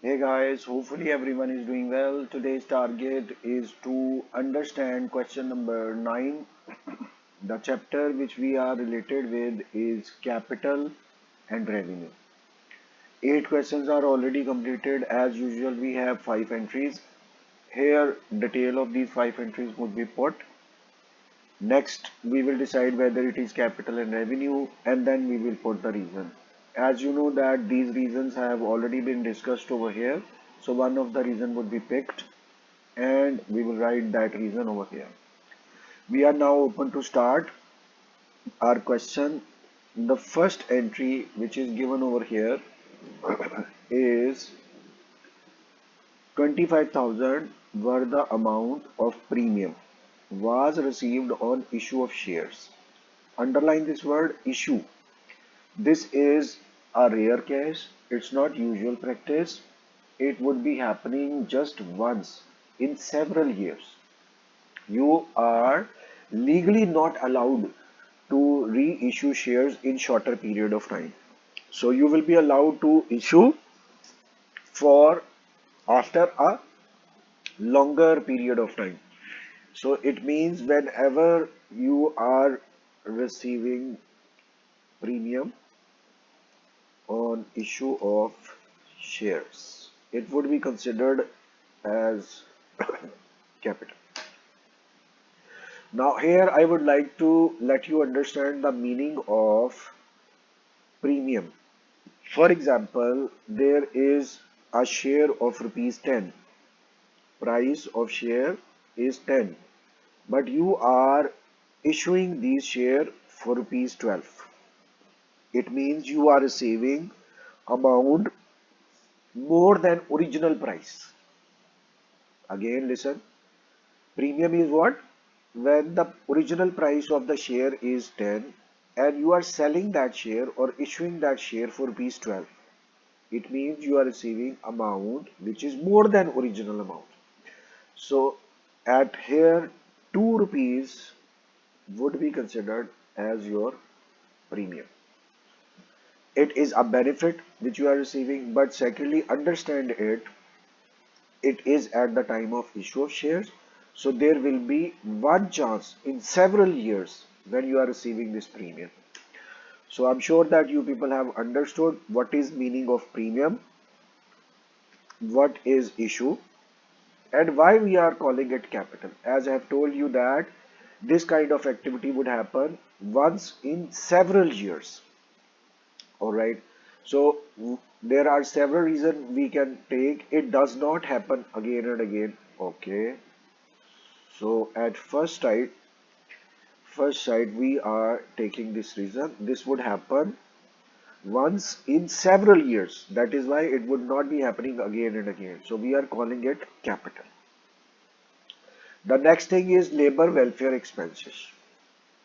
Hey guys, hopefully everyone is doing well. Today's target is to understand question number 9. The chapter which we are related with is capital and revenue. 8 questions are already completed. As usual, we have 5 entries. Here, detail of these 5 entries would be put. Next, we will decide whether it is capital and revenue, and then we will put the reason. As you know that these reasons have already been discussed over here, so one of the reason would be picked and we will write that reason over here. We are now open to start our question. The first entry which is given over here is 25,000 were the amount of premium was received on issue of shares. Underline this word issue. This is a rare case. It's not usual practice. It would be happening just once in several years. You are legally not allowed to reissue shares in shorter period of time. So you will be allowed to issue for after a longer period of time. So it means whenever you are receiving premium on issue of shares, it would be considered as capital. Now here I would like to let you understand the meaning of premium. For example, there is a share of rupees 10. Price of share is 10, but you are issuing these share for rupees 12. It means you are receiving amount more than original price. Again, listen. Premium is what? When the original price of the share is 10 and you are selling that share or issuing that share for rupees 12. It means you are receiving amount which is more than original amount. So at here 2 rupees would be considered as your premium. It is a benefit which you are receiving, but secondly understand it is at the time of issue of shares. So there will be one chance in several years when you are receiving this premium. So I'm sure that you people have understood what is meaning of premium, what is issue, and why we are calling it capital. As I have told you that this kind of activity would happen once in several years. All right. So there are several reasons we can take. It does not happen again and again. Okay. So at first sight, we are taking this reason. This would happen once in several years. That is why it would not be happening again and again. So we are calling it capital. The next thing is labor welfare expenses.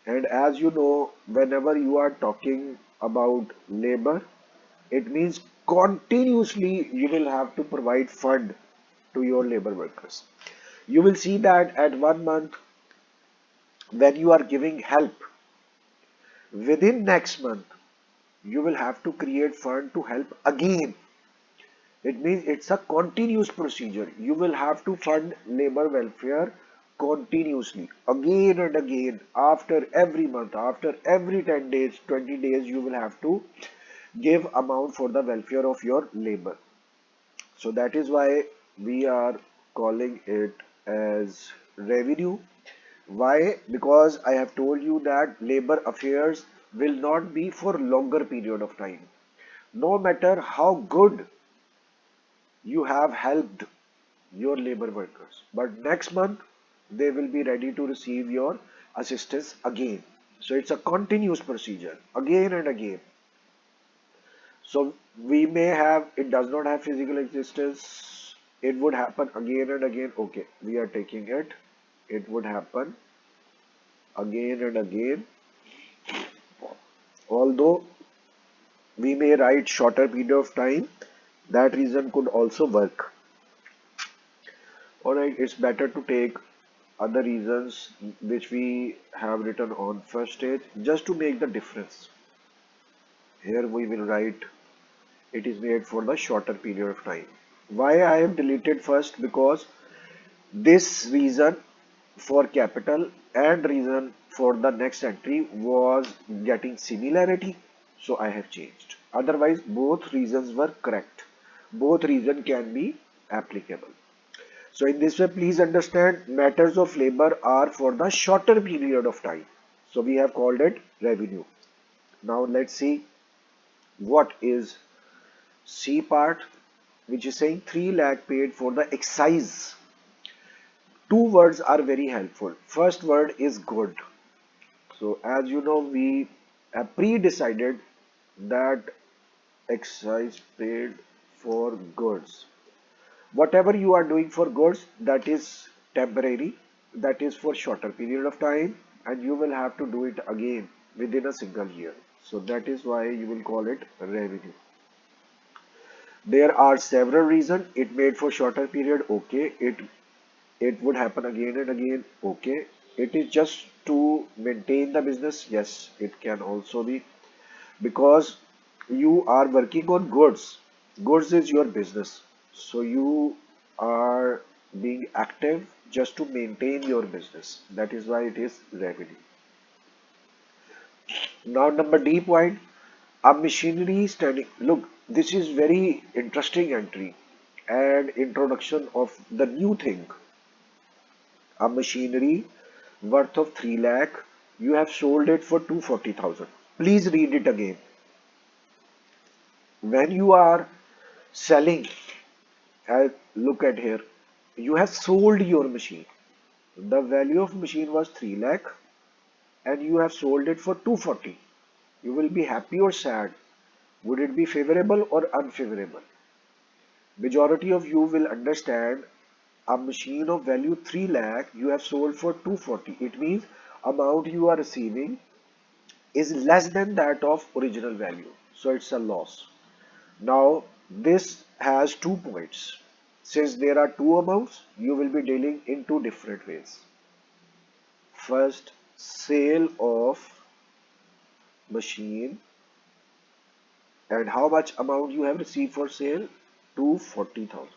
And as you know, whenever you are talking about labor, it means continuously you will have to provide fund to your labor workers. You will see that at 1 month when you are giving help, within next month you will have to create fund to help again. It means it's a continuous procedure. You will have to fund labor welfare continuously again and again after every month, after every 10 days, 20 days, you will have to give amount for the welfare of your labor. So that is why we are calling it as revenue. Why? Because I have told you that labor affairs will not be for longer period of time. No matter how good you have helped your labor workers, but next month they will be ready to receive your assistance again. So it's a continuous procedure again and again. So we may have, it does not have physical existence. It would happen again and again. Okay, we are taking it. It would happen again and again. Although we may write shorter period of time, that reason could also work. Alright, it's better to take other reasons which we have written on first stage just to make the difference. Here we will write it is made for the shorter period of time. Why I have deleted first? Because this reason for capital and reason for the next entry was getting similarity, so I have changed. Otherwise, both reasons were correct. Both reason can be applicable. So in this way, please understand matters of labor are for the shorter period of time. So we have called it revenue. Now let's see what is C part, which is saying 3 lakh paid for the excise. Two words are very helpful. First word is good. So as you know, we have pre-decided that excise paid for goods. Whatever you are doing for goods, that is temporary, that is for shorter period of time, and you will have to do it again within a single year. So that is why you will call it revenue. There are several reasons. It made for shorter period, okay. It would happen again and again, okay. It is just to maintain the business, yes, it can also be because you are working on goods. Goods is your business. So you are being active just to maintain your business. That is why it is revenue. Now, number D point, a machinery standing. Look, this is very interesting entry and introduction of the new thing. A machinery worth of 3 lakh. You have sold it for 240,000. Please read it again. When you are selling, look at here, you have sold your machine. The value of machine was 3 lakh and you have sold it for 240. You will be happy or sad? Would it be favorable or unfavorable? Majority of you will understand a machine of value 3 lakh you have sold for 240. It means amount you are receiving is less than that of original value. So it's a loss. Now this has 2 points. Since there are two amounts, you will be dealing in two different ways. First, sale of machine and how much amount you have received for sale? 240,000.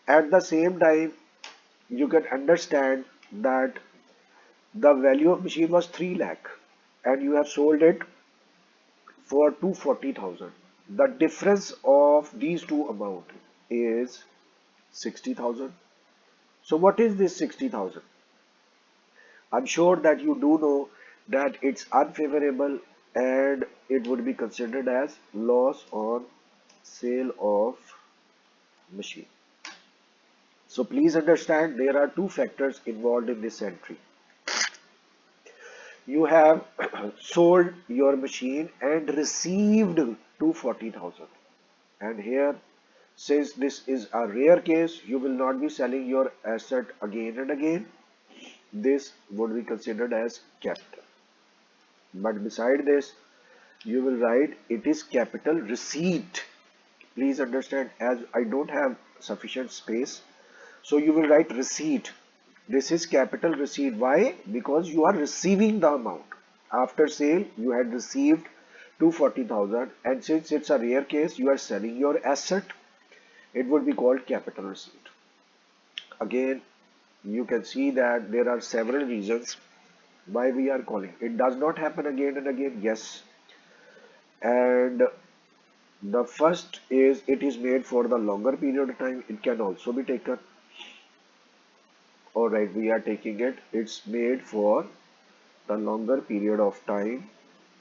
At the same time, you can understand that the value of machine was 3 lakh and you have sold it for 240,000. The difference of these two amount is 60,000. So what is this 60,000? I'm sure that you do know that it's unfavorable and it would be considered as loss on sale of machine. So please understand there are two factors involved in this entry. You have sold your machine and received 240,000. And here, since this is a rare case, you will not be selling your asset again and again. This would be considered as capital. But beside this, you will write it is capital receipt. Please understand, as I don't have sufficient space, so you will write receipt. This is capital receipt. Why? Because you are receiving the amount. After sale, you had received 240,000, and since it's a rare case, you are selling your asset, it would be called capital receipt. Again, you can see that there are several reasons why we are calling. It does not happen again and again, yes. And the first is it is made for the longer period of time. It can also be taken. Alright, we are taking it. It's made for the longer period of time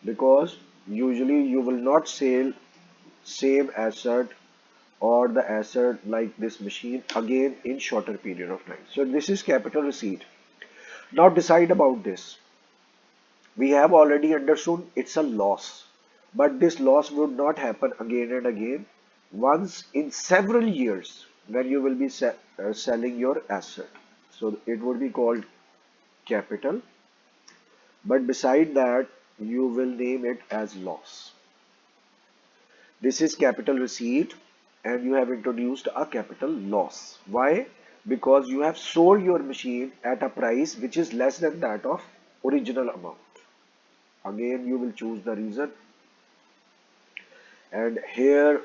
because usually you will not sell same asset or the asset like this machine again in shorter period of time. So this is capital receipt. Now decide about this. We have already understood it's a loss, but this loss would not happen again and again. Once in several years when you will be selling your asset. So it would be called capital, but beside that you will name it as loss. This is capital receipt and you have introduced a capital loss. Why? Because you have sold your machine at a price which is less than that of original amount. Again, you will choose the reason, and here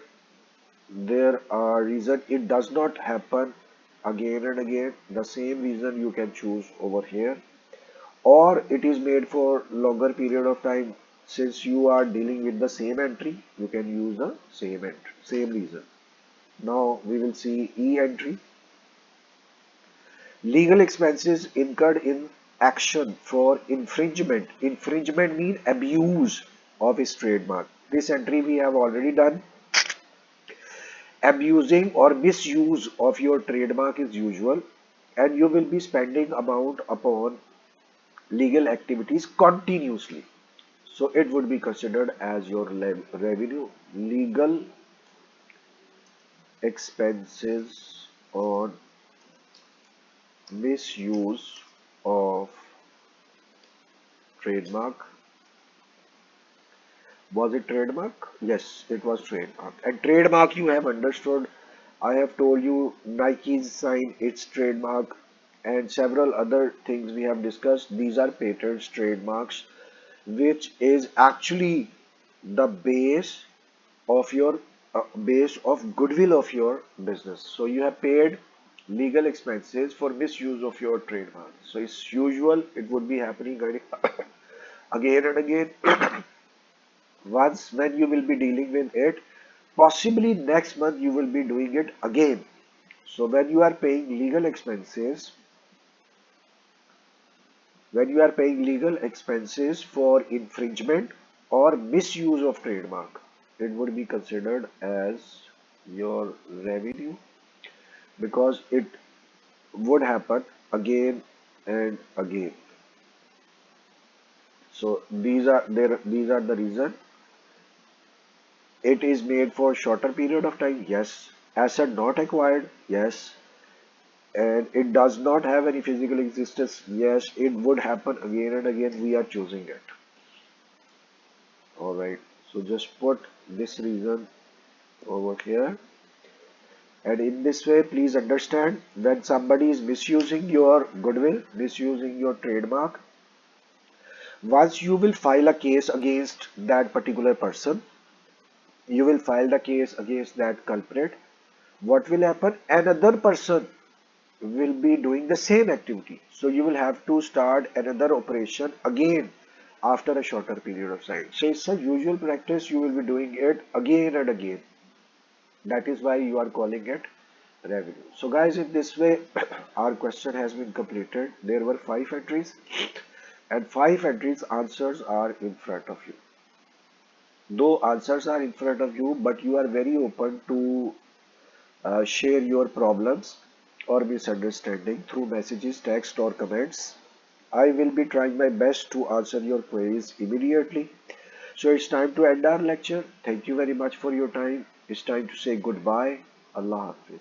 there are reason it does not happen again and again. The same reason you can choose over here, or it is made for longer period of time. Since you are dealing with the same entry, you can use the same entry, same reason. Now we will see E entry. Legal expenses incurred in action for infringement. Infringement means abuse of his trademark. This entry we have already done. Abusing or misuse of your trademark is usual, and you will be spending amount upon legal activities continuously. So it would be considered as your revenue. Legal expenses on misuse of trademark. Was it trademark? Yes, it was trademark. And trademark you have understood. I have told you Nike's sign, its trademark, and several other things we have discussed. These are patents, trademarks, which is actually the base of goodwill of your business. So you have paid legal expenses for misuse of your trademark. So it's usual. It would be happening again and again. Once when you will be dealing with it, possibly next month you will be doing it again. So when you are paying legal expenses for infringement or misuse of trademark, it would be considered as your revenue, because it would happen again and again. So these are the reason. It is made for shorter period of time, yes. Asset not acquired, yes. And it does not have any physical existence, yes. It would happen again and again. We are choosing it. All right. So just put this reason over here. And in this way, please understand, when somebody is misusing your goodwill, misusing your trademark, once you will file a case against that particular person, you will file the case against that culprit. What will happen? Another person will be doing the same activity. So you will have to start another operation again after a shorter period of time. So it's a usual practice. You will be doing it again and again. That is why you are calling it revenue. So guys, in this way, our question has been completed. There were 5 entries, and 5 entries answers are in front of you. Though answers are in front of you, but you are very open to share your problems or misunderstanding through messages, text, or comments. I will be trying my best to answer your queries immediately. So it's time to end our lecture. Thank you very much for your time. It's time to say goodbye. Allah Hafiz.